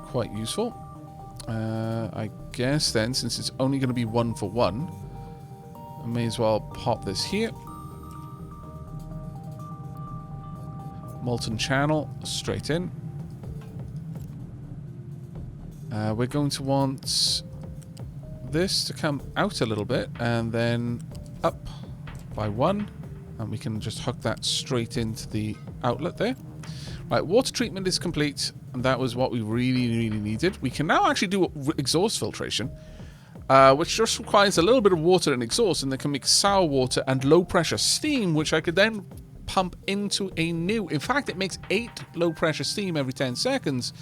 quite useful. I guess then, since it's only going to be 1 for 1, I may as well pop this here. Molten channel, straight in. We're going to want this to come out a little bit and then up by 1. And we can just hook that straight into the outlet there. Right, water treatment is complete. And that was what we really, really needed. We can now actually do exhaust filtration. Which just requires a little bit of water and exhaust. And they can make sour water and low pressure steam. Which I could then pump into a new... In fact, it makes 8 low pressure steam every 10 seconds.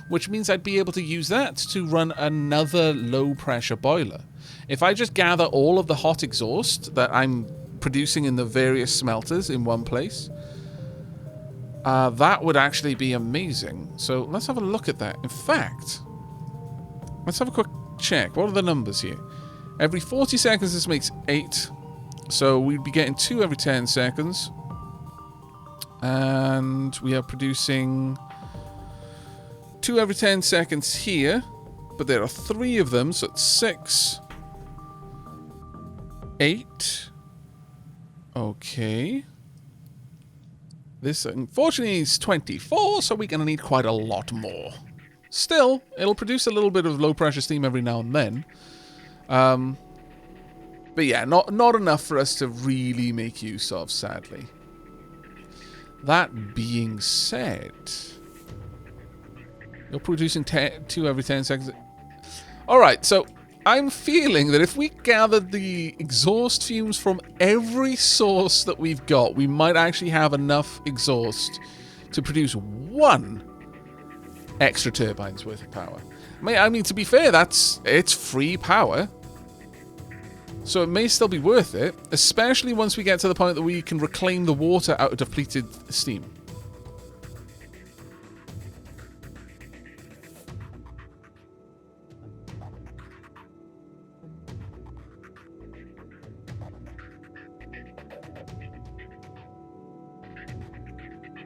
Which means I'd be able to use that to run another low pressure boiler. If I just gather all of the hot exhaust that I'm producing in the various smelters in one place, that would actually be amazing. So let's have a look at that. In fact, let's have a quick check. What are the numbers here? Every 40 seconds this makes 8. So we'd be getting 2 every 10 seconds. And we are producing 2 every 10 seconds here. But there are 3 of them, so it's 6. 8. Okay. This, unfortunately, is 24, so we're going to need quite a lot more. Still, it'll produce a little bit of low-pressure steam every now and then. But yeah, not enough for us to really make use of, sadly. That being said... You're producing 2 every 10 seconds. Alright, so I'm feeling that if we gathered the exhaust fumes from every source that we've got, we might actually have enough exhaust to produce 1 extra turbine's worth of power. I mean, to be fair, it's free power. So it may still be worth it, especially once we get to the point that we can reclaim the water out of depleted steam.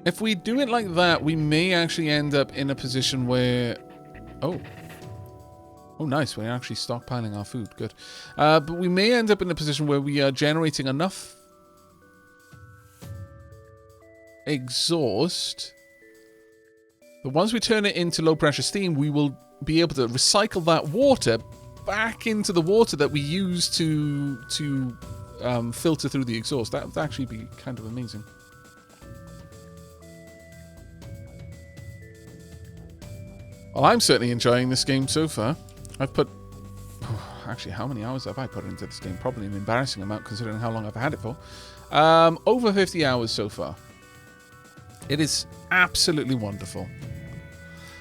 If we do it like that, we may actually end up in a position where... Oh, nice. We're actually stockpiling our food. Good. But we may end up in a position where we are generating enough exhaust. But once we turn it into low-pressure steam, we will be able to recycle that water back into the water that we use to filter through the exhaust. That would actually be kind of amazing. Well, I'm certainly enjoying this game so far. I've put... actually, how many hours have I put into this game? Probably an embarrassing amount considering how long I've had it for. Over 50 hours so far. It is absolutely wonderful.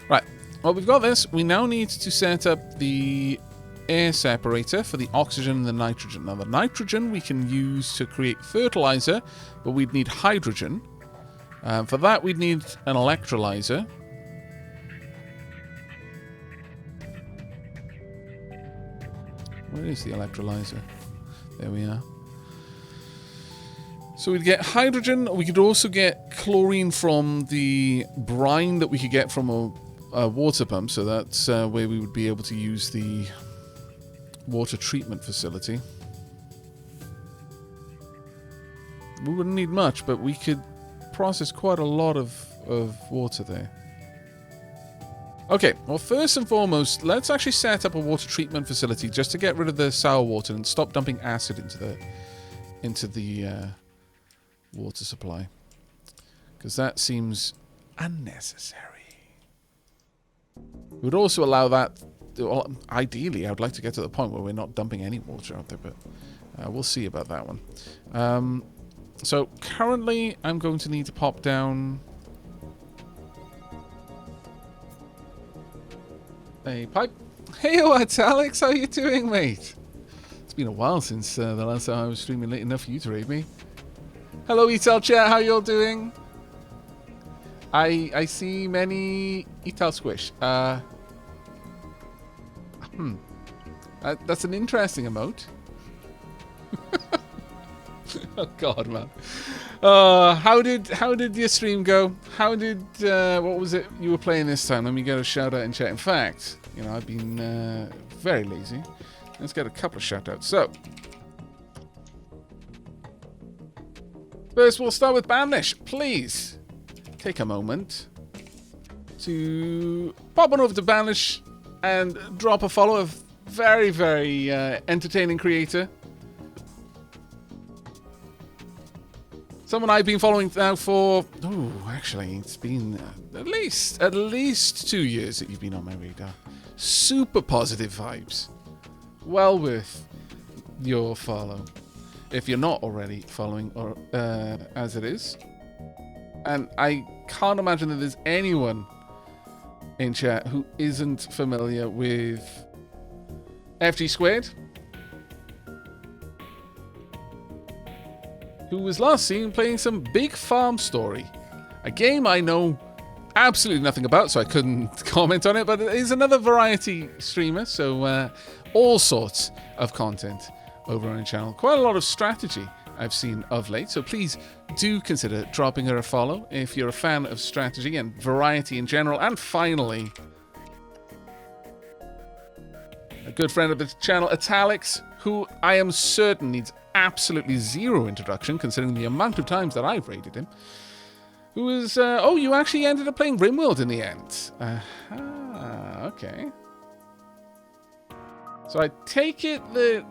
Right. Well, we've got this. We now need to set up the air separator for the oxygen and the nitrogen. Now, the nitrogen we can use to create fertilizer, but we'd need hydrogen. For that, we'd need an electrolyzer. Where is the electrolyzer? There we are. So we'd get hydrogen. We could also get chlorine from the brine that we could get from a water pump. So that's where we would be able to use the water treatment facility. We wouldn't need much, but we could process quite a lot of water there. Okay, well, first and foremost, let's actually set up a water treatment facility just to get rid of the sour water and stop dumping acid into the water supply, because that seems unnecessary. It would also allow that. Well, ideally, I would like to get to the point where we're not dumping any water out there, but we'll see about that one. So currently, I'm going to need to pop down a pipe. Hey, what's Alex? How you doing, mate? It's been a while since the last time I was streaming late enough for you to raid me. Hello, Etal chat. How you all doing? I see many Etal squish. That's an interesting emote. Oh God, man. How did your stream go? How did what was it you were playing this time? Let me get a shout out in chat. In fact, you know, I've been very lazy. Let's get a couple of shout outs. So first we'll start with Banish. Please take a moment to pop on over to Banish and drop a follow. A very, very entertaining creator. Someone I've been following now for, actually, it's been at least 2 years that you've been on my radar. Super positive vibes. Well worth your follow. If you're not already following, or as it is. And I can't imagine that there's anyone in chat who isn't familiar with FG Squared, who was last seen playing some Big Farm Story, a game I know absolutely nothing about, so I couldn't comment on it, but it is another variety streamer, so all sorts of content over on her channel. Quite a lot of strategy I've seen of late, so please do consider dropping her a follow if you're a fan of strategy and variety in general. And finally, a good friend of the channel, Italics, who I am certain needs absolutely zero introduction, considering the amount of times that I've raided him. Who is, you actually ended up playing RimWorld in the end. Okay. So I take it that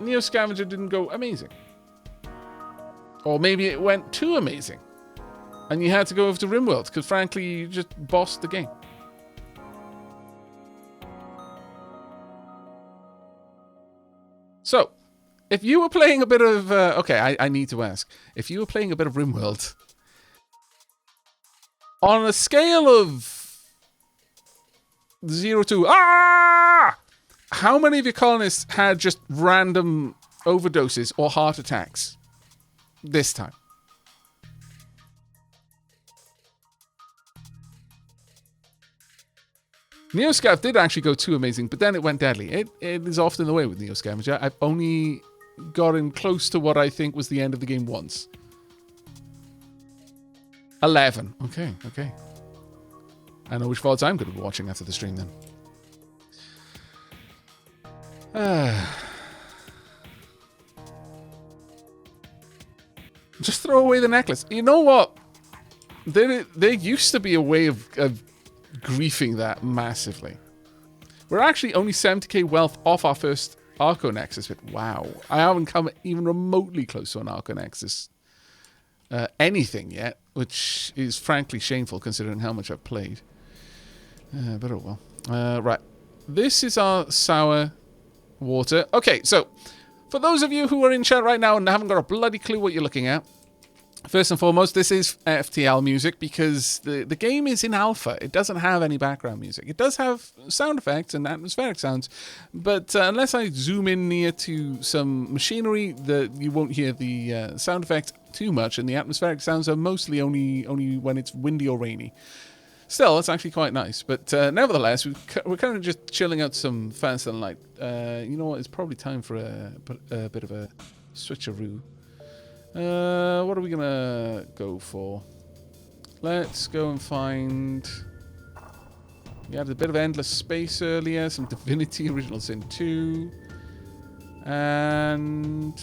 Neo Scavenger didn't go amazing. Or maybe it went too amazing. And you had to go over to RimWorld, because frankly, you just bossed the game. So, if you were playing a bit of... I need to ask. If you were playing a bit of RimWorld, on a scale of 0 to... How many of your colonists had just random overdoses or heart attacks this time? Neoscav did actually go too amazing, but then it went deadly. It is often the way with Neo Scavenger. I've only gotten close to what I think was the end of the game once. 11. Okay. I know which VODs I'm going to be watching after the stream then. Just throw away the necklace. You know what? There used to be a way of griefing that massively. We're actually only 70k wealth off our first Arco Nexus, but wow. I haven't come even remotely close to an Arco Nexus anything yet, which is frankly shameful considering how much I've played. But oh well. Right. This is our sour water. Okay, so for those of you who are in chat right now and haven't got a bloody clue what you're looking at, first and foremost, this is FTL music because the game is in alpha. It doesn't have any background music. It does have sound effects and atmospheric sounds, but unless I zoom in near to some machinery, you won't hear the sound effects too much, and the atmospheric sounds are mostly only when it's windy or rainy. Still, it's actually quite nice. But nevertheless, we're kind of just chilling out some Faster Than Light. You know what? It's probably time for a bit of a switcheroo. What are we going to go for? Let's go and find... We had a bit of Endless Space earlier. Some Divinity Original Sin 2. And...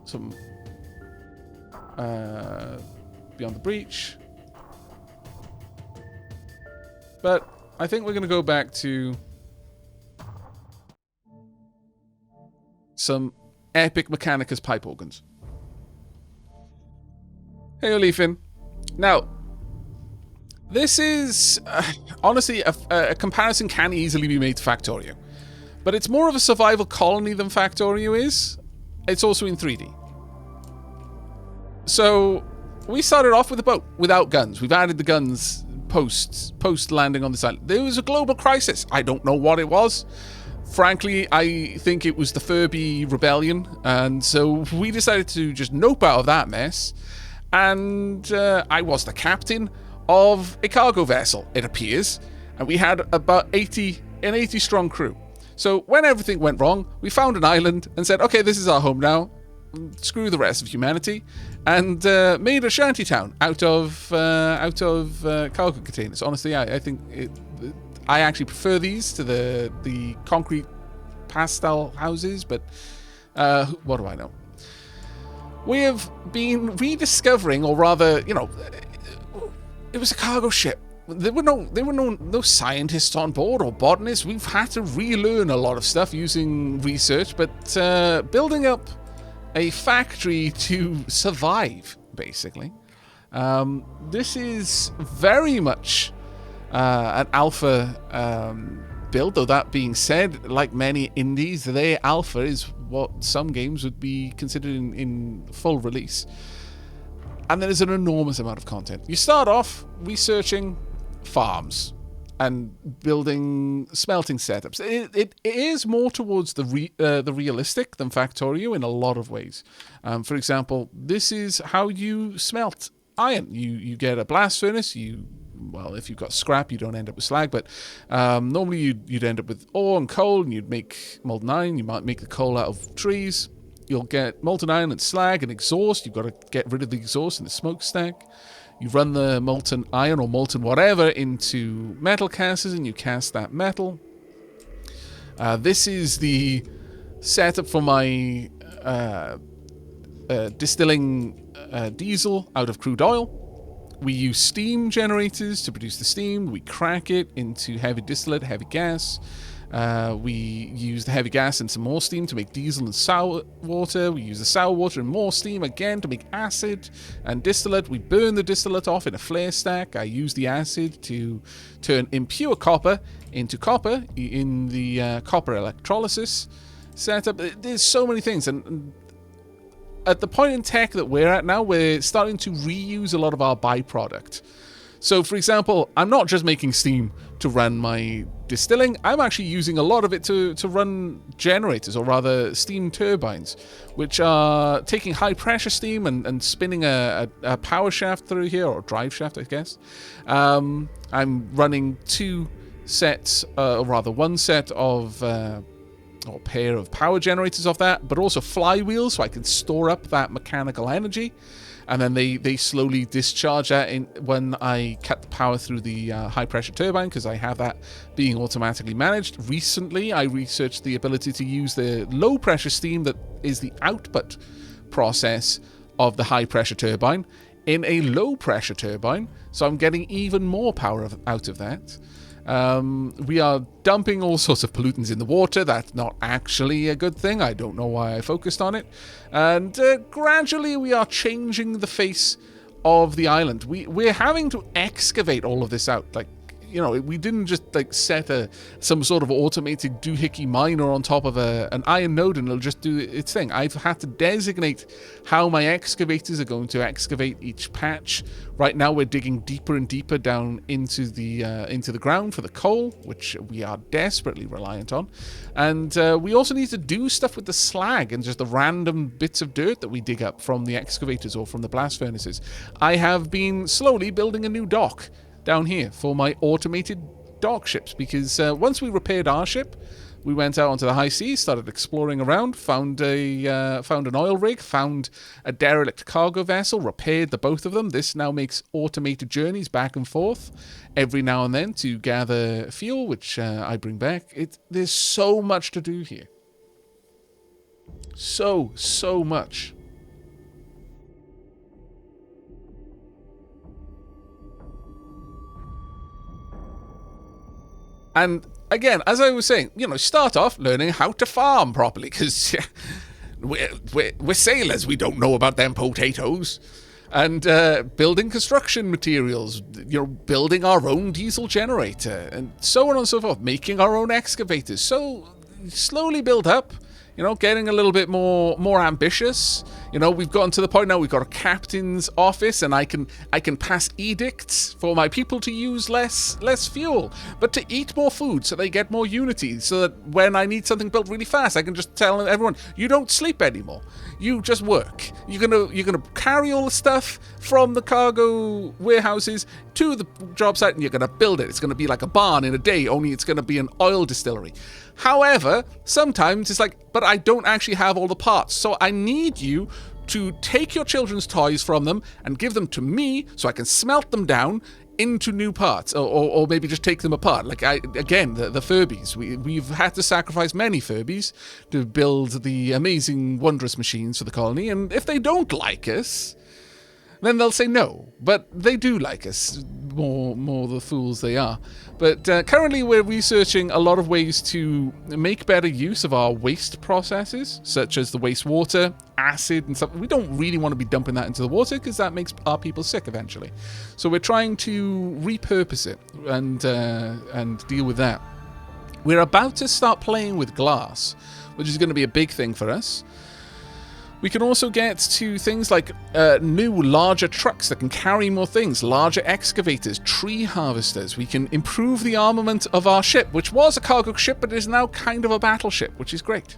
some... Beyond the Breach. But I think we're going to go back to some epic Mechanicus pipe organs. Hey, Olefin. Now, this is, honestly, a comparison can easily be made to Factorio. But it's more of a survival colony than Factorio is. It's also in 3D. So, we started off with a boat without guns. We've added the guns post landing on this island. There was a global crisis. I don't know what it was. Frankly, I think it was the Furby rebellion, and so we decided to just nope out of that mess. And I was the captain of a cargo vessel, it appears, and we had about an 80-strong crew. So when everything went wrong, we found an island and said, okay, this is our home now. screw the rest of humanity, and made a shantytown out of cargo containers. Honestly, I think I actually prefer these to the concrete pastel houses, but what do I know? We have been rediscovering, or rather, it was a cargo ship. There were no scientists on board or botanists. We've had to relearn a lot of stuff using research, but building up a factory to survive, basically. This is very much an alpha build, though that being said, like many indies, their alpha is what some games would be considered in full release. And there is an enormous amount of content. You start off researching farms and building smelting setups. It is more towards the realistic than Factorio in a lot of ways. For example, this is how you smelt iron. You get a blast furnace. Well, if you've got scrap, you don't end up with slag, but normally you'd end up with ore and coal, and you'd make molten iron. You might make the coal out of trees. You'll get molten iron and slag and exhaust. You've got to get rid of the exhaust and the smokestack. You run the molten iron or molten whatever into metal casters, and you cast that metal. This is the setup for my distilling diesel out of crude oil. We use steam generators to produce the steam. We crack it into heavy distillate, heavy gas. We use the heavy gas and some more steam to make diesel and sour water. We use the sour water and more steam again to make acid and distillate. We burn the distillate off in a flare stack. I use the acid to turn impure copper into copper in the copper electrolysis setup. There's so many things, and at the point in tech that we're at now, we're starting to reuse a lot of our byproduct. So, for example, I'm not just making steam to run my distilling. I'm actually using a lot of it to run generators, or rather steam turbines, which are taking high-pressure steam and spinning a power shaft through here, or drive shaft, I guess. I'm running one set of or pair of power generators off that, but also flywheels, so I can store up that mechanical energy, and then they slowly discharge that when I cut the power through the high pressure turbine, because I have that being automatically managed. Recently, I researched the ability to use the low pressure steam that is the output process of the high pressure turbine in a low pressure turbine, so I'm getting even more power out of that. We are dumping all sorts of pollutants in the water. That's not actually a good thing. I don't know why I focused on it. And gradually we are changing the face of the island. We're having to excavate all of this out. Like, we didn't just set some sort of automated doohickey miner on top of an iron node and it'll just do its thing. I've had to designate how my excavators are going to excavate each patch. Right now we're digging deeper and deeper down into the ground for the coal, which we are desperately reliant on. And we also need to do stuff with the slag and just the random bits of dirt that we dig up from the excavators or from the blast furnaces. I have been slowly building a new dock down here for my automated dock ships, because once we repaired our ship, we went out onto the high seas, started exploring around, found an oil rig, found a derelict cargo vessel, repaired the both of them. This now makes automated journeys back and forth every now and then to gather fuel, which I bring back. There's so much to do here. So much. And again, as I was saying, start off learning how to farm properly, because we're sailors. We don't know about them potatoes. And building construction materials, building our own diesel generator, and so on and so forth, making our own excavators. So slowly build up, getting a little bit more ambitious. We've gotten to the point now we've got a captain's office, and I can pass edicts for my people to use less fuel, but to eat more food so they get more unity, so that when I need something built really fast, I can just tell everyone, you don't sleep anymore. You just work. You're gonna carry all the stuff from the cargo warehouses to the job site, and you're gonna build it. It's gonna be like a barn in a day, only it's gonna be an oil distillery. However, sometimes it's like, but I don't actually have all the parts. So I need you to take your children's toys from them and give them to me so I can smelt them down into new parts, or maybe just take them apart. Like, again, the Furbies. We've had to sacrifice many Furbies to build the amazing, wondrous machines for the colony, and if they don't like us, then they'll say no. But they do like us, more the fools they are. But currently we're researching a lot of ways to make better use of our waste processes, such as the wastewater, acid, and stuff. We don't really want to be dumping that into the water because that makes our people sick eventually. So we're trying to repurpose it and deal with that. We're about to start playing with glass, which is going to be a big thing for us. We can also get to things like new, larger trucks that can carry more things, larger excavators, tree harvesters. We can improve the armament of our ship, which was a cargo ship, but is now kind of a battleship, which is great.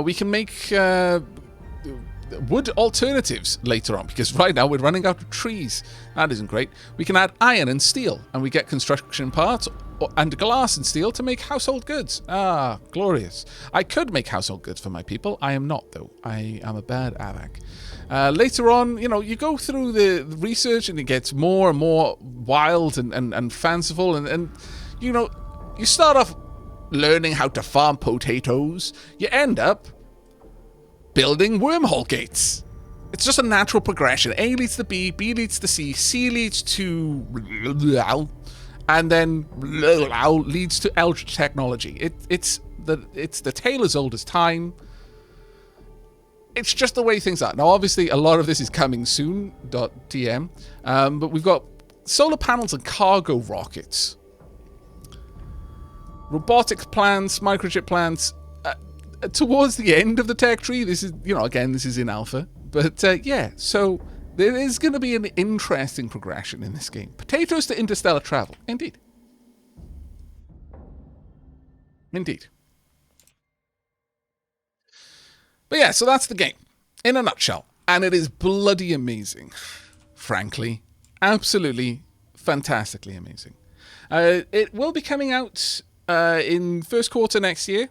We can make wood alternatives later on, because right now we're running out of trees. That isn't great. We can add iron and steel, and we get construction parts and glass and steel to make household goods. Ah, glorious. I could make household goods for my people. I am not, though. I am a bad Aavak. Later on, you go through the research and it gets more and more wild and fanciful, and you start off learning how to farm potatoes. You end up building wormhole gates. It's just a natural progression. A leads to B, B leads to C leads to... and then leads to eldritch technology. It's the tale as old as time. It's just the way things are. Now, obviously, a lot of this is coming soon, .tm, but we've got solar panels and cargo rockets. Robotics plants, microchip plants. Towards the end of the tech tree, this is, again, this is in alpha. But, yeah, so... there is going to be an interesting progression in this game. Potatoes to interstellar travel. Indeed. Indeed. But yeah, so that's the game. In a nutshell. And it is bloody amazing. Frankly. Absolutely, fantastically amazing. It will be coming out in first quarter next year.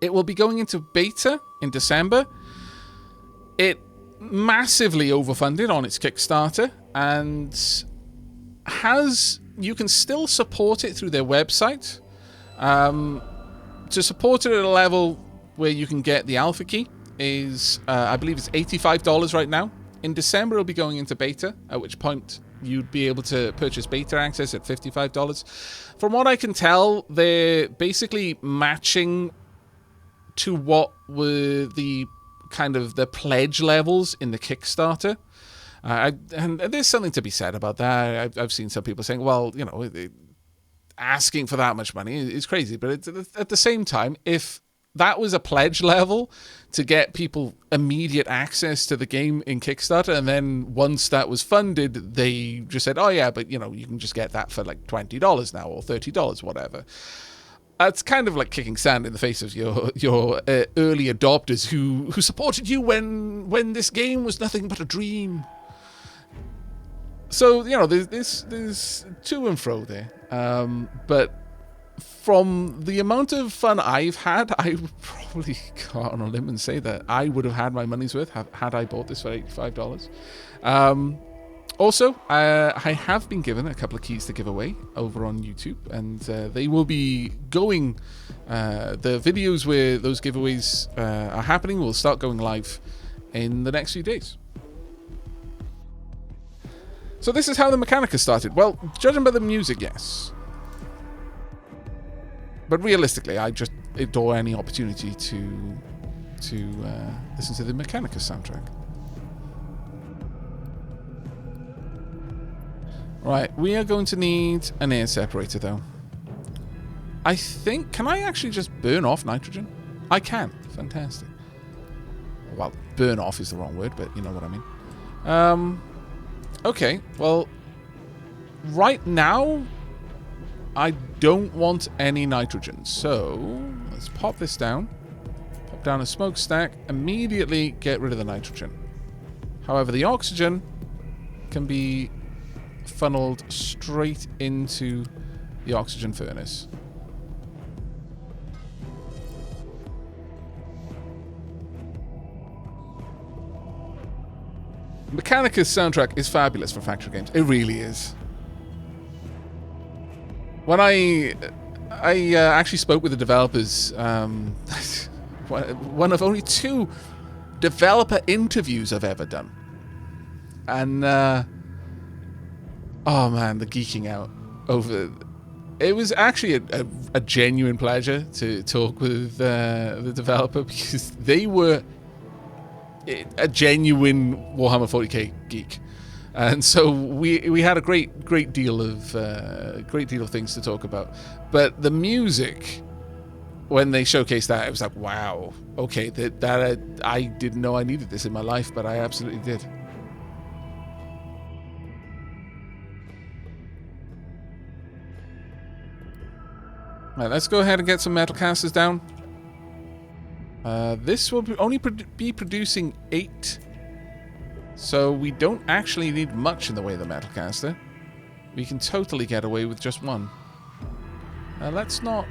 It will be going into beta in December. It massively overfunded on its Kickstarter, and you can still support it through their website. To support it at a level where you can get the alpha key is, I believe it's $85 right now. In December, it'll be going into beta, at which point you'd be able to purchase beta access at $55. From what I can tell, they're basically matching to what were the kind of the pledge levels in the Kickstarter. And there's something to be said about that. I've seen some people saying, well, asking for that much money is crazy. But at the same time, if that was a pledge level to get people immediate access to the game in Kickstarter, and then once that was funded, they just said, oh yeah, but you can just get that for like $20 now or $30, whatever. It's kind of like kicking sand in the face of your early adopters who supported you when this game was nothing but a dream. So there's to and fro there, but from the amount of fun I've had, I would probably go out on a limb and say that I would have had my money's worth had I bought this for $85. Also, I have been given a couple of keys to give away over on YouTube, and they will be going, the videos where those giveaways are happening will start going live in the next few days. So this is how the Mechanica started. Well, judging by the music, yes. But realistically, I just adore any opportunity to listen to the Mechanica soundtrack. Right, we are going to need an air separator, though. I think... can I actually just burn off nitrogen? I can. Fantastic. Well, burn off is the wrong word, but you know what I mean. Okay, well... right now, I don't want any nitrogen. So, let's pop this down. Pop down a smokestack. Immediately get rid of the nitrogen. However, the oxygen can be funneled straight into the oxygen furnace. Mechanicus soundtrack is fabulous for factory games. It really is. When I actually spoke with the developers, one of only 2 developer interviews I've ever done, and oh man, the geeking out over. It was actually a genuine pleasure to talk with the developer, because they were a genuine Warhammer 40k geek, and so we had a great deal of things to talk about. But the music, when they showcased that, it was like, wow, okay, that I didn't know I needed this in my life, but I absolutely did. Right, let's go ahead and get some metal casters down. This will only be producing 8, so we don't actually need much in the way of the metal caster. We can totally get away with just 1. Let's not...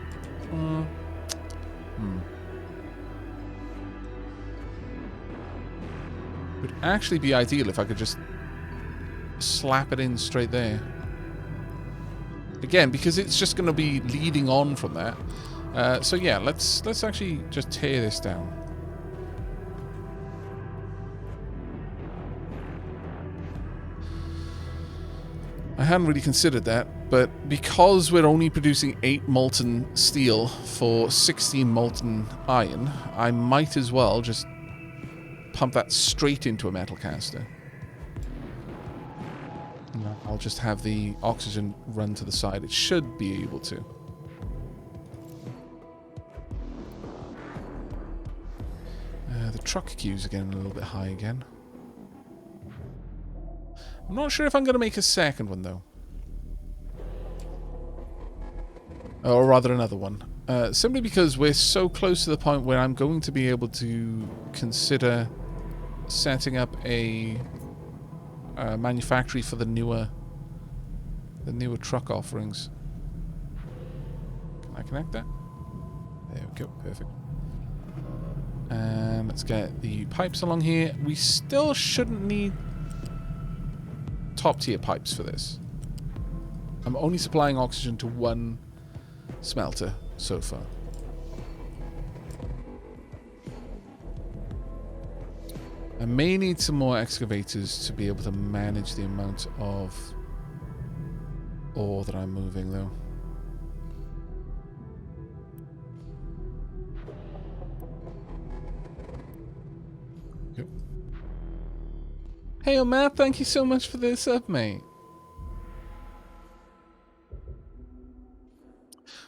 Would actually be ideal if I could just slap it in straight there. Again, because it's just going to be leading on from that. So yeah, let's actually just tear this down. I hadn't really considered that, but because we're only producing 8 molten steel for 16 molten iron, I might as well just pump that straight into a metal caster. No, I'll just have the oxygen run to the side. It should be able to. The truck queues are getting a little bit high again. I'm not sure if I'm going to make a second one, though. Or rather, another one. Simply because we're so close to the point where I'm going to be able to consider setting up a manufactory for the newer truck offerings. Can I connect that? There we go. Perfect. And let's get the pipes along here. We still shouldn't need top tier pipes for this. I'm only supplying oxygen to 1 smelter so far. I may need some more excavators to be able to manage the amount of ore that I'm moving, though. Yep. Hey, Matt, thank you so much for the sub, mate.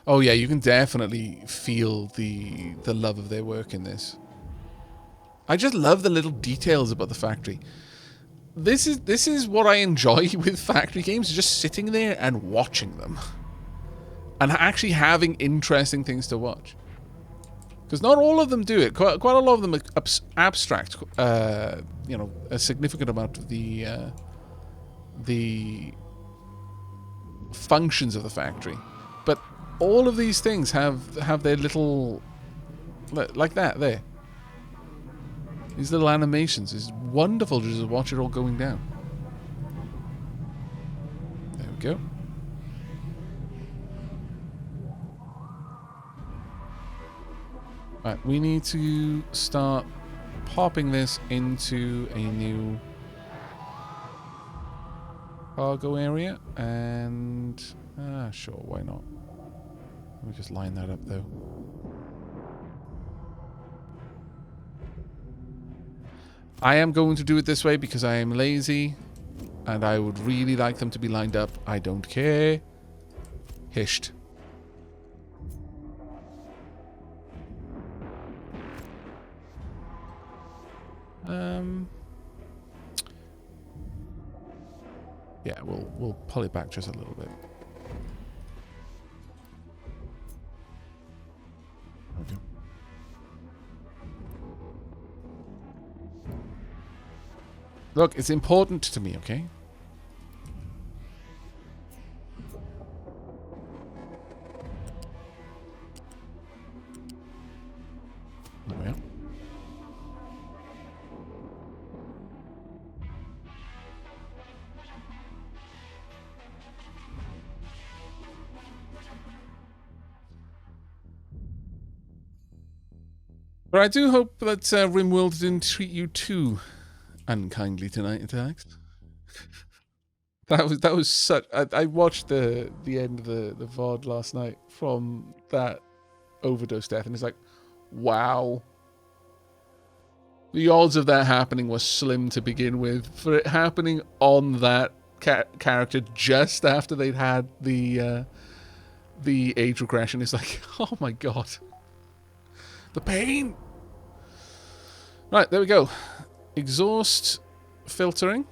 Oh yeah, you can definitely feel the love of their work in this. I just love the little details about the factory. This is what I enjoy with factory games, just sitting there and watching them. And actually having interesting things to watch. Because not all of them do it. Quite a lot of them abstract, you know, a significant amount of the functions of the factory. But all of these things have their little, like that there. These little animations. It's wonderful to just watch it all going down. There we go. Right, we need to start popping this into a new cargo area, and sure, why not? Let me just line that up though. I am going to do it this way because I am lazy and I would really like them to be lined up. I don't care. Hisht. Yeah, we'll pull it back just a little bit. Okay. Look, it's important to me, okay? But I do hope that RimWorld didn't treat you too unkindly tonight, Alex. That was such. I watched the end of the VOD last night from that overdose death, and it's like, wow. The odds of that happening were slim to begin with. For it happening on that character just after they'd had the age regression, is like, oh my god, the pain. Right, there we go. Exhaust filtering.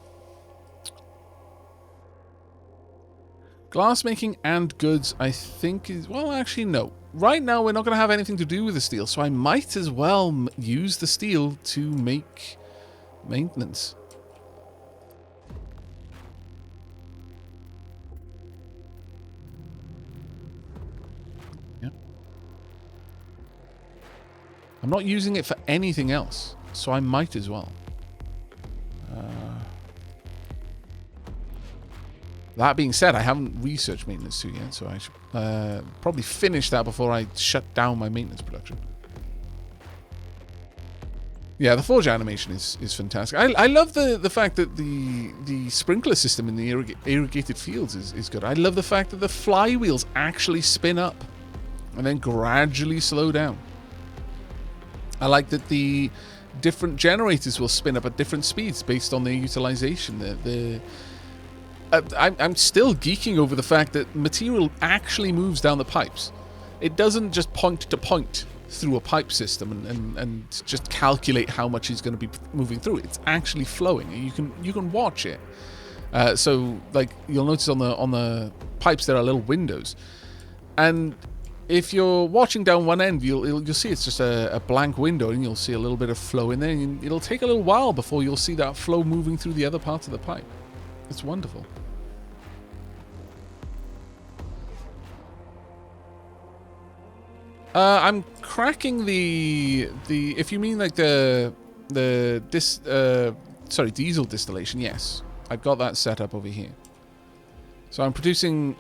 Glassmaking and goods, I think is... Well, actually, no. Right now, we're not going to have anything to do with the steel, so I might as well use the steel to make maintenance. Yeah. I'm not using it for anything else, so I might as well. That being said, I haven't researched maintenance 2 yet, so I should probably finish that before I shut down my maintenance production. Yeah, the forge animation is fantastic. I love the fact that the sprinkler system in the irrigated fields is good. I love the fact that the flywheels actually spin up and then gradually slow down. I like that the different generators will spin up at different speeds based on their utilization. I'm still geeking over the fact that material actually moves down the pipes. It doesn't just point to point through a pipe system and just calculate how much is going to be moving through it. It's actually flowing. You can watch it. So like you'll notice on the pipes there are little windows, and if you're watching down one end, you'll see it's just a blank window, and you'll see a little bit of flow in there. And it'll take a little while before you'll see that flow moving through the other parts of the pipe. It's wonderful. I'm cracking the if you mean like the diesel distillation, yes. I've got that set up over here. So I'm producing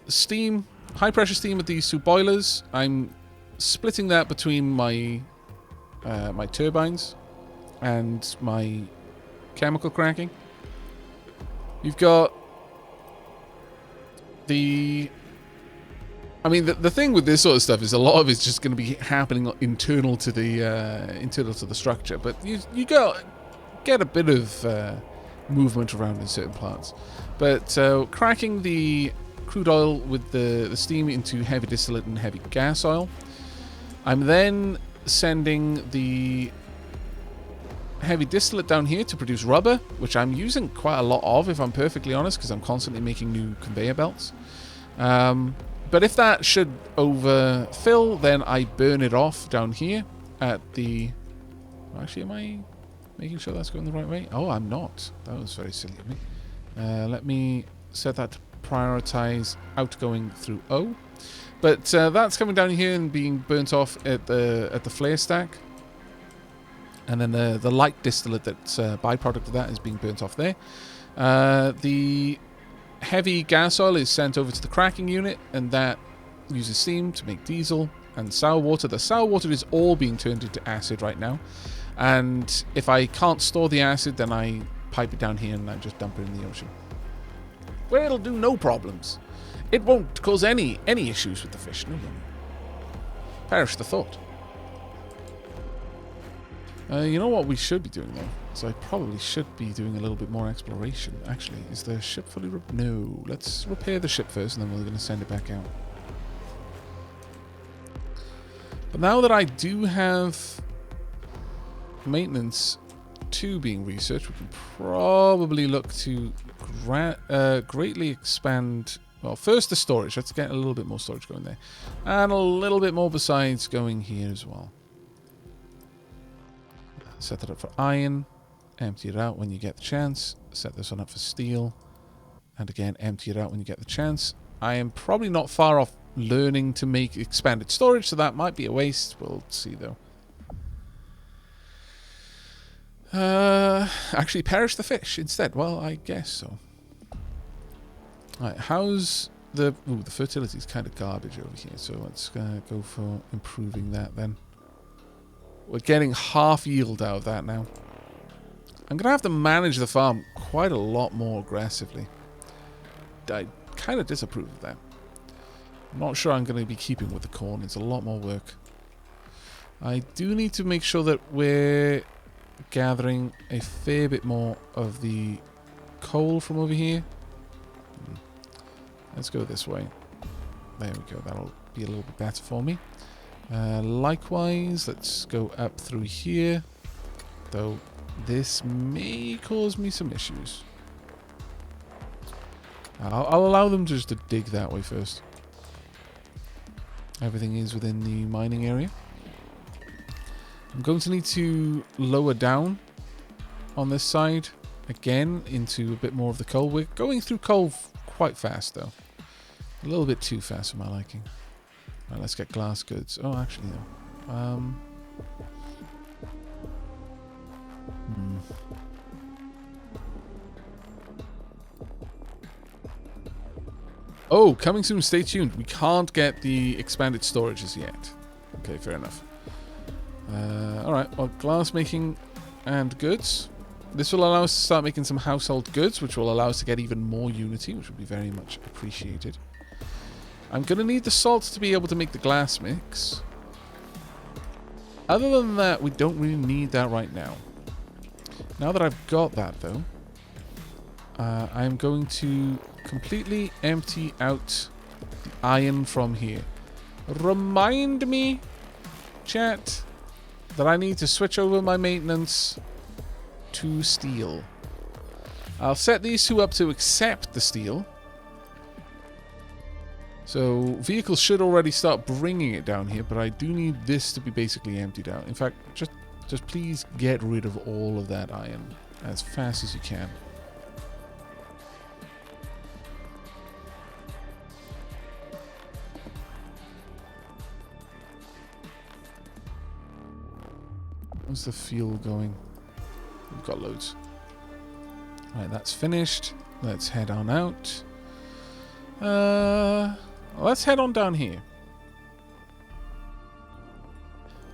steam, high pressure steam with these 2 boilers. I'm splitting that between my my turbines and my chemical cracking. You've got the... I mean, the thing with this sort of stuff is a lot of it's just going to be happening internal to the structure, but you get a bit of movement around in certain parts. But cracking the crude oil with the steam into heavy distillate and heavy gas oil. I'm then sending the heavy distillate down here to produce rubber, which I'm using quite a lot of, if I'm perfectly honest, because I'm constantly making new conveyor belts. But if that should overfill, then I burn it off down here at the... Actually, am I making sure that's going the right way? Oh, I'm not. That was very silly of me. Let me set that to prioritize outgoing through O. But that's coming down here and being burnt off at the flare stack. And then the light distillate that's byproduct of that is being burnt off there. The heavy gas oil is sent over to the cracking unit, and that uses steam to make diesel and sour water. The sour water is all being turned into acid right now, and if I can't store the acid, then I pipe it down here and I just dump it in the ocean, where it'll do no problems. It won't cause any issues with the fish. No. Perish the thought. You know what we should be doing, though? So I probably should be doing a little bit more exploration. Actually, is the ship fully No. Let's repair the ship first, and then we're going to send it back out. But now that I do have maintenance 2 being researched, we can probably look to greatly expand... Well, first the storage. Let's get a little bit more storage going there. And a little bit more besides going here as well. Set that up for iron. Empty it out when you get the chance. Set this one up for steel. And again, empty it out when you get the chance. I am probably not far off learning to make expanded storage, so that might be a waste. We'll see, though. Actually, perish the fish instead. Well, I guess so. Alright, how's the... Ooh, the fertility is kind of garbage over here, so let's go for improving that then. We're getting half yield out of that now. I'm going to have to manage the farm quite a lot more aggressively. I kind of disapprove of that. I'm not sure I'm going to be keeping with the corn. It's a lot more work. I do need to make sure that we're gathering a fair bit more of the coal from over here. Let's go this way. There we go. That'll be a little bit better for me. Likewise, let's go up through here. Though this may cause me some issues. I'll allow them just to dig that way first. Everything is within the mining area. I'm going to need to lower down on this side again into a bit more of the coal. We're going through coal quite fast though. A little bit too fast for my liking. Right, let's get glass goods. Oh, actually no. Oh, coming soon, stay tuned. We can't get the expanded storages yet. Okay, fair enough. Alright, well, glass making and goods. This will allow us to start making some household goods, which will allow us to get even more unity, which will be very much appreciated. I'm going to need the salt to be able to make the glass mix. Other than that, we don't really need that right now. Now that I've got that, though, I'm going to completely empty out the iron from here. Remind me, chat, that I need to switch over my maintenance to steel. I'll set these two up to accept the steel. So vehicles should already start bringing it down here, but I do need this to be basically emptied out. In fact, just please get rid of all of that iron as fast as you can. How's the fuel going? We've got loads. Right, that's finished. Let's head on out. Let's head on down here.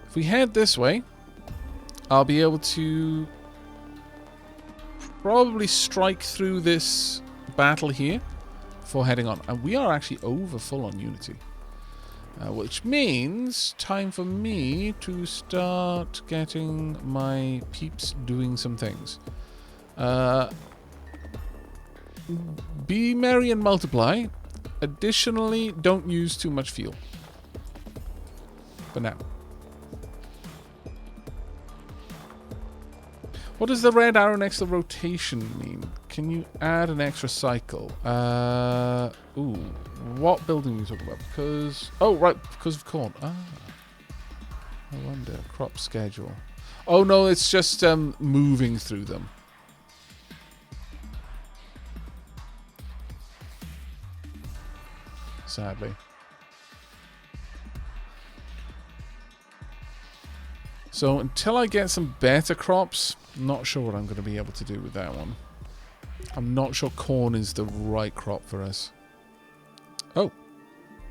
If we head this way, I'll be able to probably strike through this battle here before heading on. And we are actually over full on unity. Which means time for me to start getting my peeps doing some things. Be merry and multiply. Additionally, don't use too much fuel. For now. What does the red arrow next to rotation mean? Can you add an extra cycle? Ooh. What building are we talking about? Because... Oh, right. Because of corn. Ah. I wonder. Crop schedule. Oh, no. It's just moving through them. Sadly. So until I get some better crops, I'm not sure what I'm going to be able to do with that one. I'm not sure corn is the right crop for us. Oh,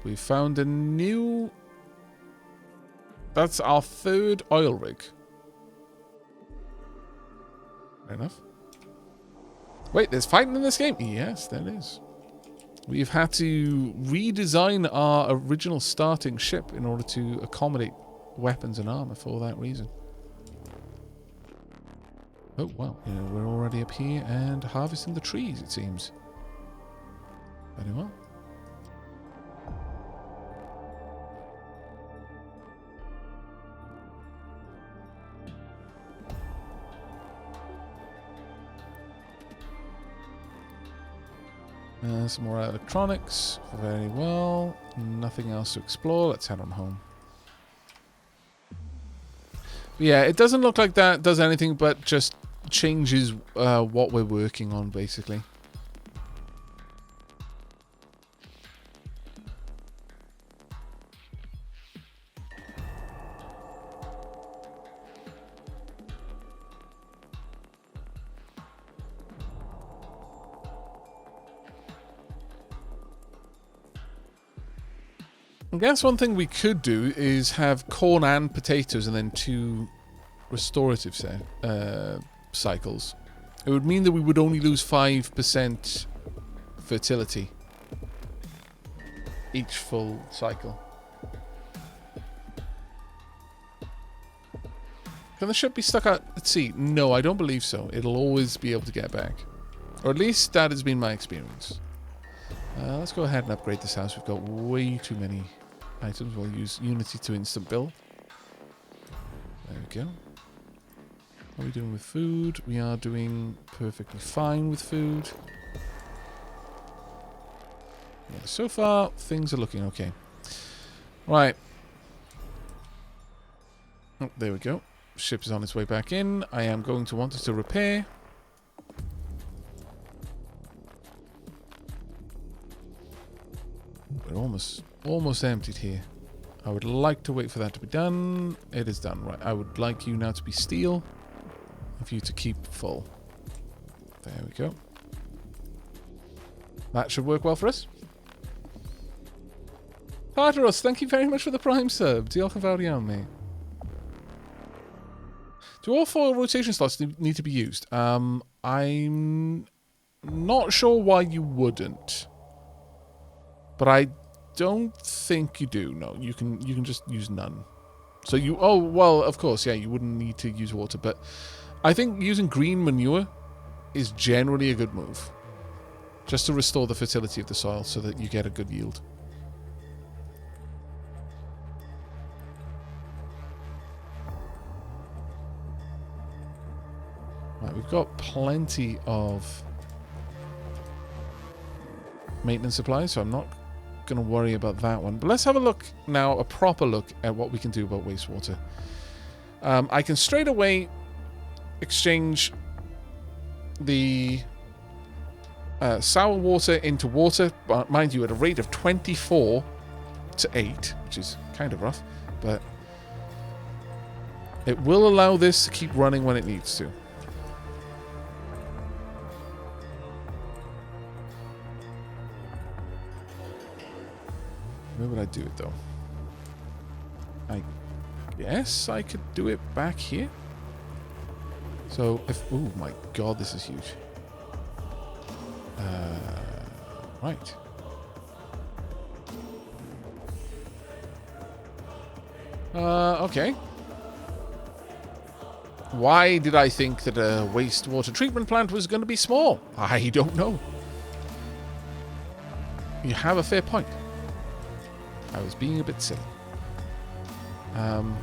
we found a new... That's our third oil rig. Fair enough. Wait, there's fighting in this game? Yes, there is. We've had to redesign our original starting ship in order to accommodate weapons and armor for that reason. Oh, well, we're already up here and harvesting the trees, it seems. Very well. Some more electronics. Very well. Nothing else to explore. Let's head on home. Yeah, it doesn't look like that does anything but just changes what we're working on, basically. I guess one thing we could do is have corn and potatoes and then 2 restorative cycles. It would mean that we would only lose 5% fertility each full cycle. Can the ship be stuck out at sea? No, I don't believe so. It'll always be able to get back. Or at least that has been my experience. Let's go ahead and upgrade this house. We've got way too many items. We'll use Unity to instant build. There we go. How are we doing with food? We are doing perfectly fine with food. Yeah, so far, things are looking okay. Right. Oh, there we go. Ship is on its way back in. I am going to want it to repair. We're almost emptied here. I would like to wait for that to be done. It is done. Right. I would like you now to be steel. And for you to keep full. There we go. That should work well for us. Tartarus, thank you very much for the Prime sub. Diolch yn fawr iawn, mate. Do all 4 rotation slots need to be used? I'm not sure why you wouldn't. But I don't think you do. No, you can just use none. So you... Oh, well, of course, yeah, you wouldn't need to use water. But I think using green manure is generally a good move. Just to restore the fertility of the soil so that you get a good yield. Right, we've got plenty of maintenance supplies, so I'm not going to worry about that one. But let's have a look now, a proper look at what we can do about wastewater. I can straight away exchange the sour water into water, but mind you, at a rate of 24 to 8, which is kind of rough, but it will allow this to keep running when it needs to. Where would I do it, though? I guess I could do it back here. So, if... Oh, my God, this is huge. Right. Okay. Why did I think that a wastewater treatment plant was going to be small? I don't know. You have a fair point. I was being a bit silly. I'm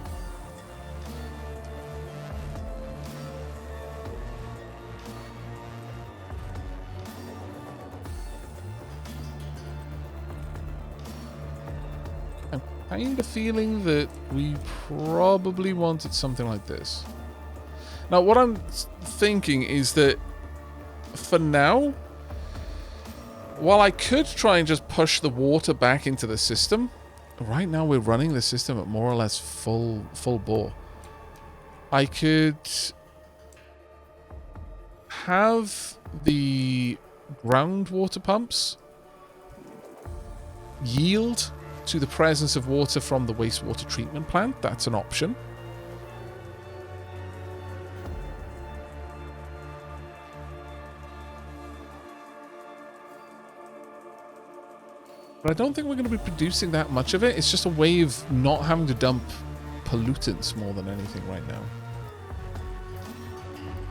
kind of feeling that we probably wanted something like this. Now, what I'm thinking is that for now, while I could try and just push the water back into the system, right now we're running the system at more or less full bore. I could have the groundwater pumps yield to the presence of water from the wastewater treatment plant. That's an option. But I don't think we're going to be producing that much of it. It's just a way of not having to dump pollutants more than anything right now.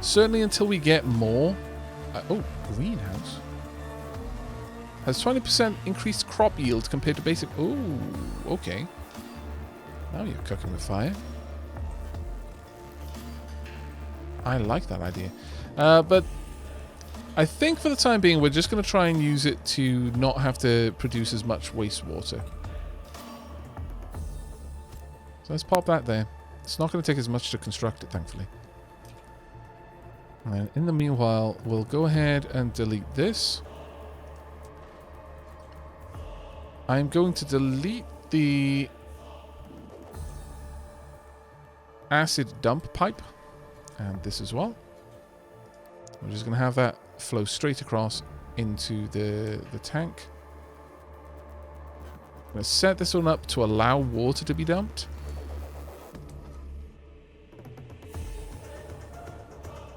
Certainly until we get more. Oh, greenhouse. Has 20% increased crop yield compared to basic. Oh, okay. Now you're cooking with fire. I like that idea. But I think for the time being, we're just going to try and use it to not have to produce as much wastewater. So let's pop that there. It's not going to take as much to construct it, thankfully. And in the meanwhile, we'll go ahead and delete this. I'm going to delete the acid dump pipe. And this as well. We're just going to have that flow straight across into the tank. going to set this one up to allow water to be dumped.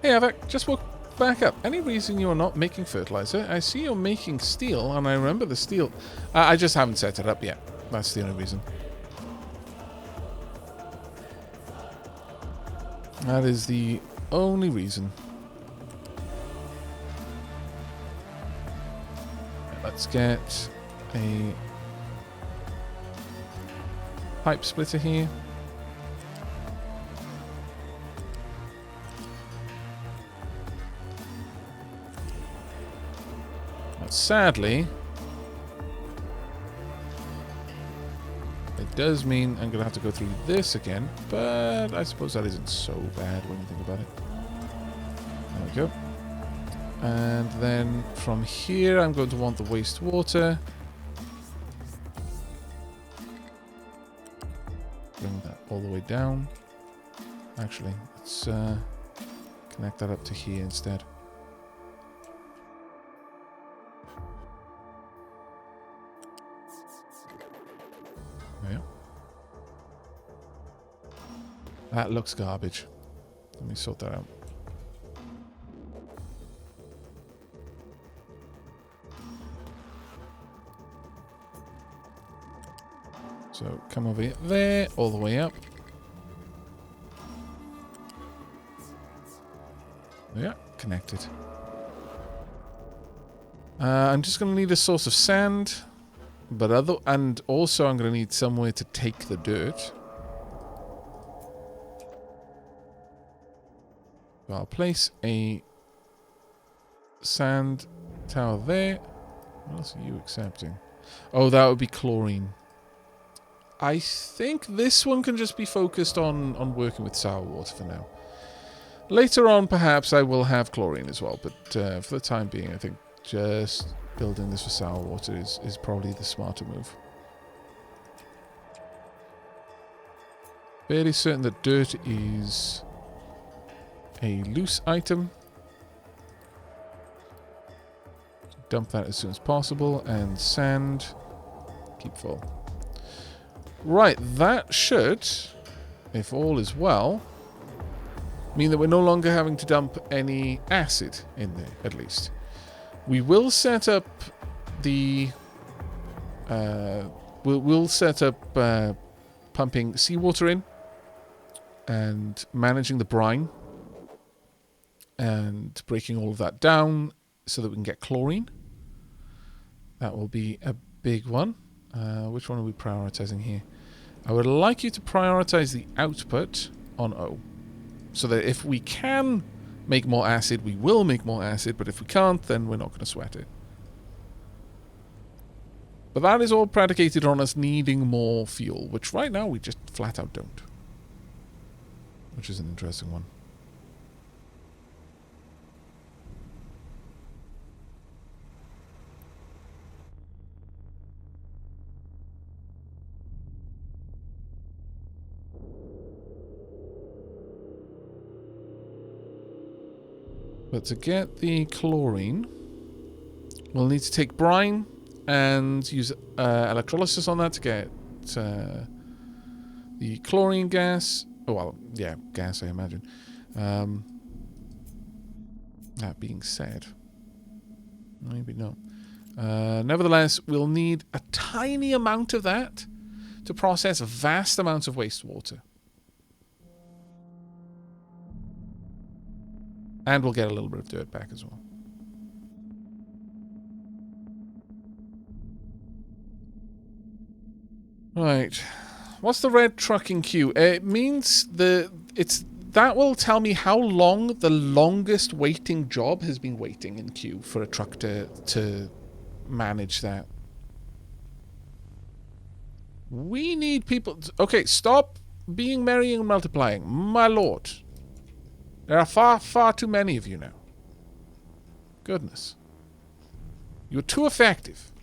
Hey, Aavak, just woke back up. Any reason you're not making fertilizer? I see you're making steel, and I remember the steel. I just haven't set it up yet. That's the only reason. That is the only reason. Let's get a pipe splitter here. But sadly, it does mean I'm going to have to go through this again, but I suppose that isn't so bad when you think about it. There we go. And then from here, I'm going to want the wastewater. Bring that all the way down. Actually, let's connect that up to here instead. There we go. That looks garbage. Let me sort that out. So come over here, there, all the way up. Yeah, connected. I'm just going to need a source of sand, but and also I'm going to need somewhere to take the dirt. So I'll place a sand tower there. What else are you accepting? Oh, that would be chlorine. I think this one can just be focused on working with sour water for now. Later on, perhaps I will have chlorine as well, but for the time being, I think just building this for sour water is probably the smarter move. Fairly certain that dirt is a loose item. Dump that as soon as possible, and sand, keep full. Right, that should, if all is well, mean that we're no longer having to dump any acid in there, at least. We will set up the... we'll set up pumping seawater in and managing the brine and breaking all of that down so that we can get chlorine. That will be a big one. Which one are we prioritizing here? I would like you to prioritize the output on O. So that if we can make more acid, we will make more acid, but if we can't, then we're not going to sweat it. But that is all predicated on us needing more fuel, which right now we just flat out don't. Which is an interesting one. But to get the chlorine, we'll need to take brine and use electrolysis on that to get the chlorine gas. Oh, well, yeah, gas, I imagine. That being said, maybe no. Nevertheless, we'll need a tiny amount of that to process vast amounts of wastewater. And we'll get a little bit of dirt back as well. Right. What's the red truck in queue? It means that will tell me how long the longest waiting job has been waiting in queue for a truck to manage that. We need people... Okay, stop being merry and multiplying. My lord. There are far, far too many of you now. Goodness. You're too effective.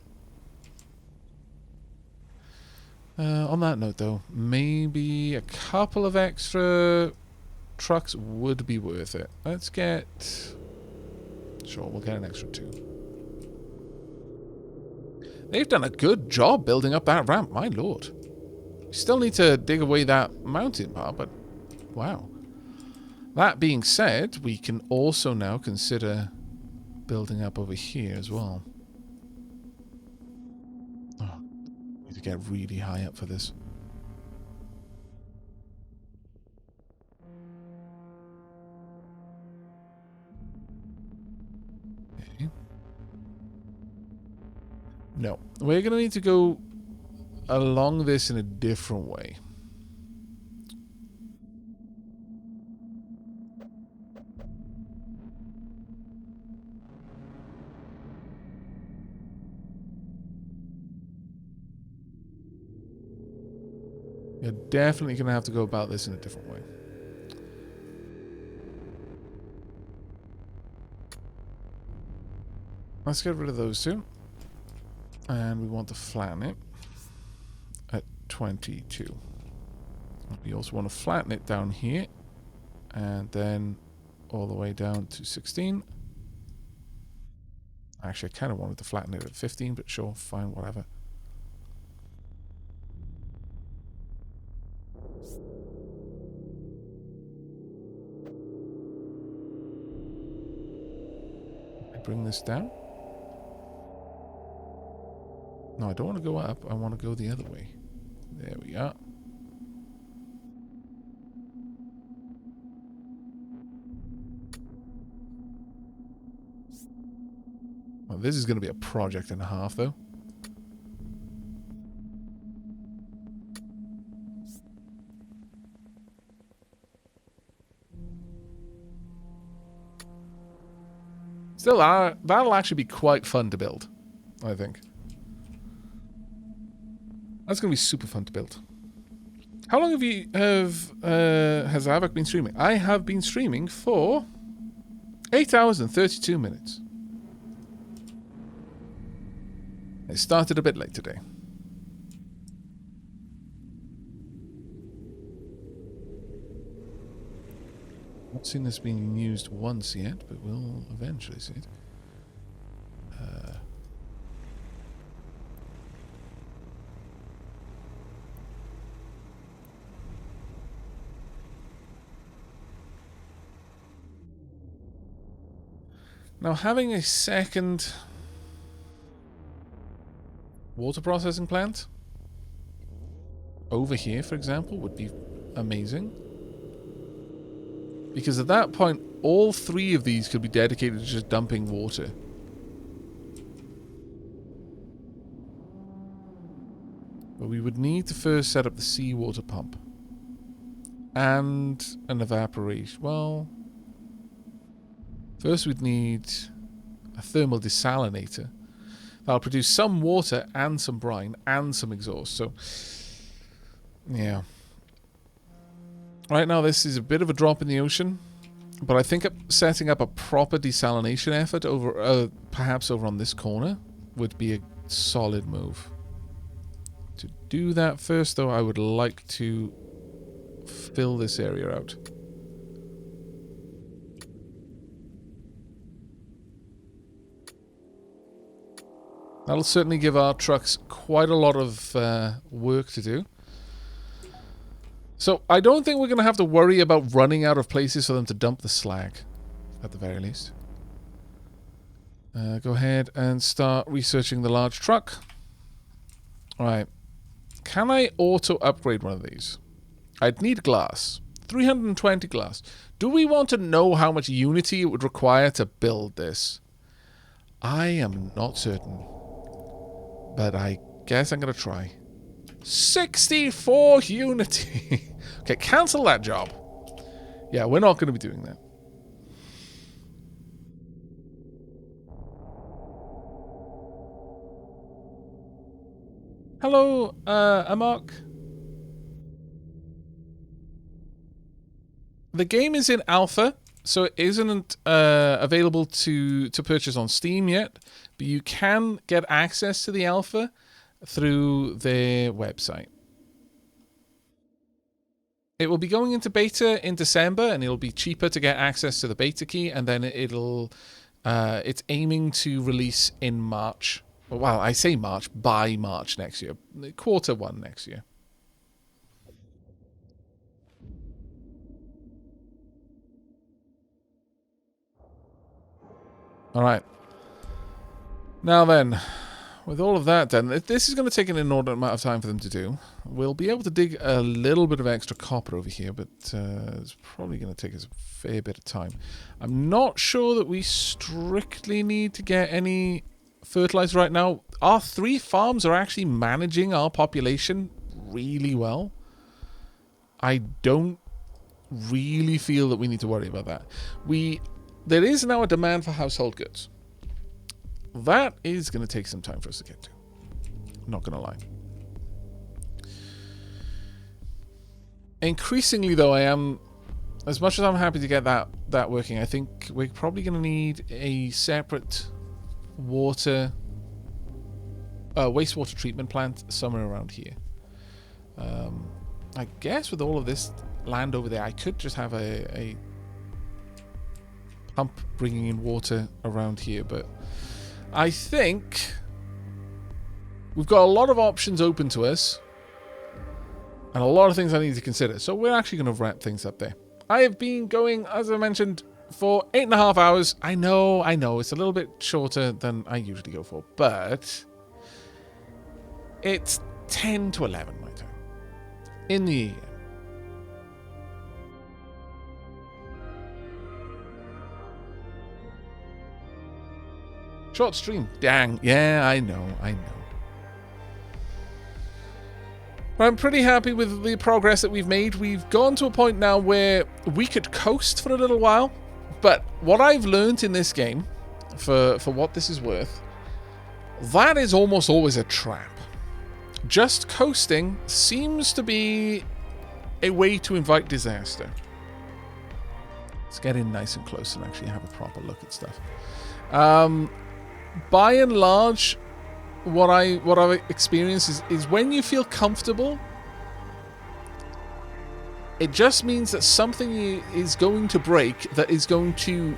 On that note, though, maybe a couple of extra trucks would be worth it. Let's get... Sure, we'll get an extra 2. They've done a good job building up that ramp, my lord. Still need to dig away that mountain part, but wow. That being said, we can also now consider building up over here as well. Oh, need to get really high up for this. Okay. No, we're going to need to go along this in a different way. You're definitely going to have to go about this in a different way. Let's get rid of those two. And we want to flatten it at 22. We also want to flatten it down here. And then all the way down to 16. Actually, I kind of wanted to flatten it at 15, but sure, fine, whatever. Bring this down. No, I don't want to go up. I want to go the other way. There we are. Well, this is going to be a project and a half, though. Still, that'll actually be quite fun to build, I think. That's going to be super fun to build. How long has Aavak been streaming? I have been streaming for 8 hours and 32 minutes. It started a bit late today. Not seen this being used once yet, but we'll eventually see it. Now, having a second water processing plant over here, for example, would be amazing. Because at that point, all 3 of these could be dedicated to just dumping water. But we would need to first set up the seawater pump. And an evaporation. Well, first we'd need a thermal desalinator. That'll produce some water and some brine and some exhaust. So, yeah. Right now, this is a bit of a drop in the ocean, but I think setting up a proper desalination effort over, perhaps over on this corner, would be a solid move. To do that first, though, I would like to fill this area out. That'll certainly give our trucks quite a lot of work to do. So I don't think we're going to have to worry about running out of places for them to dump the slag, at the very least. Go ahead and start researching the large truck. Alright. Can I auto upgrade one of these? I'd need glass. 320 glass. Do we want to know how much Unity it would require to build this? I am not certain. But I guess I'm going to try. 64 Unity. Okay, cancel that job. Yeah, we're not going to be doing that. Hello, Aavak. The game is in alpha, so it isn't available to purchase on Steam yet, but you can get access to the alpha through their website. It will be going into beta in December, and it'll be cheaper to get access to the beta key, and then it's aiming to release in March Well, I say March, by March next year. Q1 next year. Alright. Now then, with all of that done, this is going to take an inordinate amount of time for them to do. We'll be able to dig a little bit of extra copper over here, but it's probably going to take us a fair bit of time. I'm not sure that we strictly need to get any fertilizer right now. Our 3 farms are actually managing our population really well. I don't really feel that we need to worry about that. There is now a demand for household goods. That is going to take some time for us to get to. I'm not going to lie. Increasingly, though, I am, as much as I'm happy to get that working, I think we're probably going to need a separate wastewater treatment plant somewhere around here. I guess with all of this land over there, I could just have a pump bringing in water around here, but I think we've got a lot of options open to us and a lot of things I need to consider. So we're actually going to wrap things up there. I have been going, as I mentioned, for 8.5 hours. I know, it's a little bit shorter than I usually go for, but it's 10 to 11 my time in the year. Short stream. Dang. Yeah, I know. But I'm pretty happy with the progress that we've made. We've gone to a point now where we could coast for a little while. But what I've learned in this game, for what this is worth, that is almost always a trap. Just coasting seems to be a way to invite disaster. Let's get in nice and close and actually have a proper look at stuff. By and large, what I've experienced is when you feel comfortable, it just means that something is going to break that is going to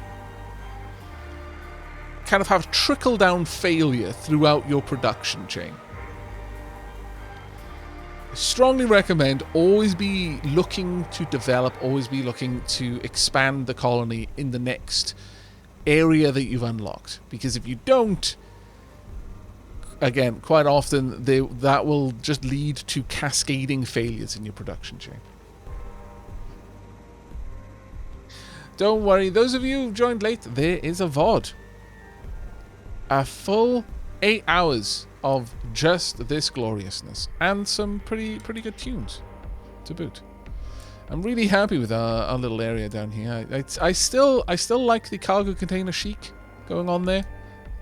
kind of have trickle-down failure throughout your production chain. I strongly recommend always be looking to develop, always be looking to expand the colony in the next area that you've unlocked, because if you don't, again, quite often that will just lead to cascading failures in your production chain. Don't worry, those of you who've joined late, there is a VOD, a full 8 hours of just this gloriousness and some pretty good tunes to boot. I'm really happy with our little area down here. I still like the cargo container chic going on there.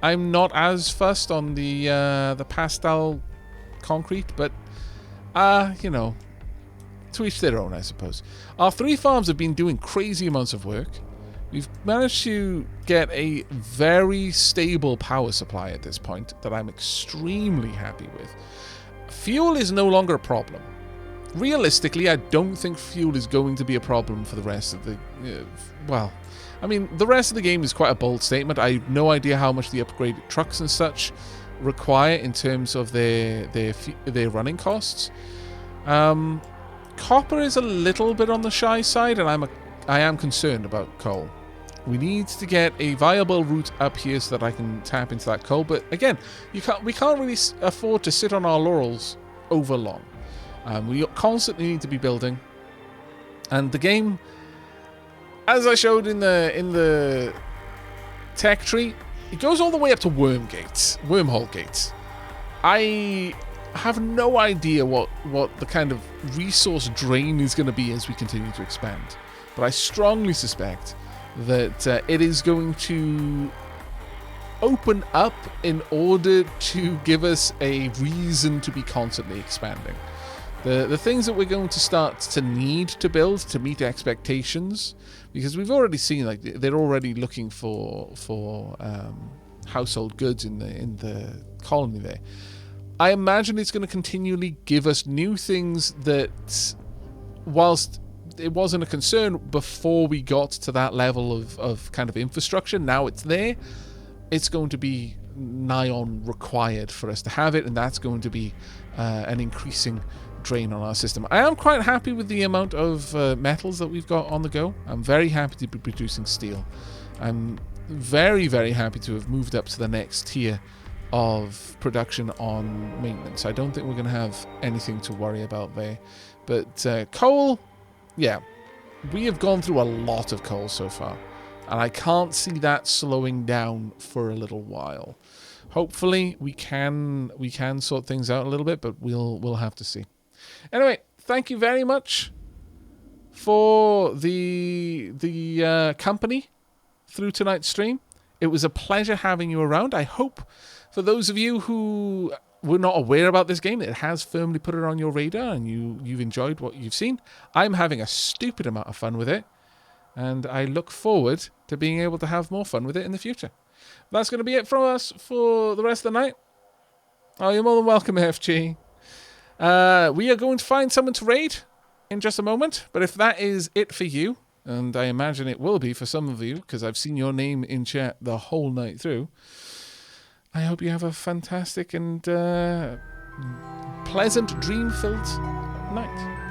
I'm not as fussed on the pastel concrete, but you know, to each their own, I suppose. Our 3 farms have been doing crazy amounts of work. We've managed to get a very stable power supply at this point that I'm extremely happy with. Fuel is no longer a problem. Realistically, I don't think fuel is going to be a problem for the rest of the... well, I mean, the rest of the game is quite a bold statement. I have no idea how much the upgraded trucks and such require in terms of their running costs. Copper is a little bit on the shy side, and I am concerned about coal. We need to get a viable route up here so that I can tap into that coal. But again, we can't really afford to sit on our laurels over long. We constantly need to be building, and the game, as I showed in the tech tree, it goes all the way up to wormhole gates. I have no idea what the kind of resource drain is going to be as we continue to expand, but I strongly suspect that it is going to open up in order to give us a reason to be constantly expanding. The things that we're going to start to need to build to meet expectations, because we've already seen, like, they're already looking for household goods in the colony there. I imagine it's going to continually give us new things that, whilst it wasn't a concern before we got to that level of kind of infrastructure, now it's there. It's going to be nigh on required for us to have it, and that's going to be an increasing drain on our system. I am quite happy with the amount of metals that we've got on the go. I'm very happy to be producing steel. I'm very, very happy to have moved up to the next tier of production on maintenance. I don't think we're going to have anything to worry about there. But coal, yeah, we have gone through a lot of coal so far, and I can't see that slowing down for a little while. Hopefully we can sort things out a little bit, but we'll have to see. Anyway, thank you very much for the company through tonight's stream. It was a pleasure having you around. I hope for those of you who were not aware about this game, it has firmly put it on your radar and you've enjoyed what you've seen. I'm having a stupid amount of fun with it, and I look forward to being able to have more fun with it in the future. That's going to be it from us for the rest of the night. Oh, you're more than welcome, FG. We are going to find someone to raid in just a moment, but if that is it for you, and I imagine it will be for some of you, because I've seen your name in chat the whole night through, I hope you have a fantastic and pleasant, dream-filled night.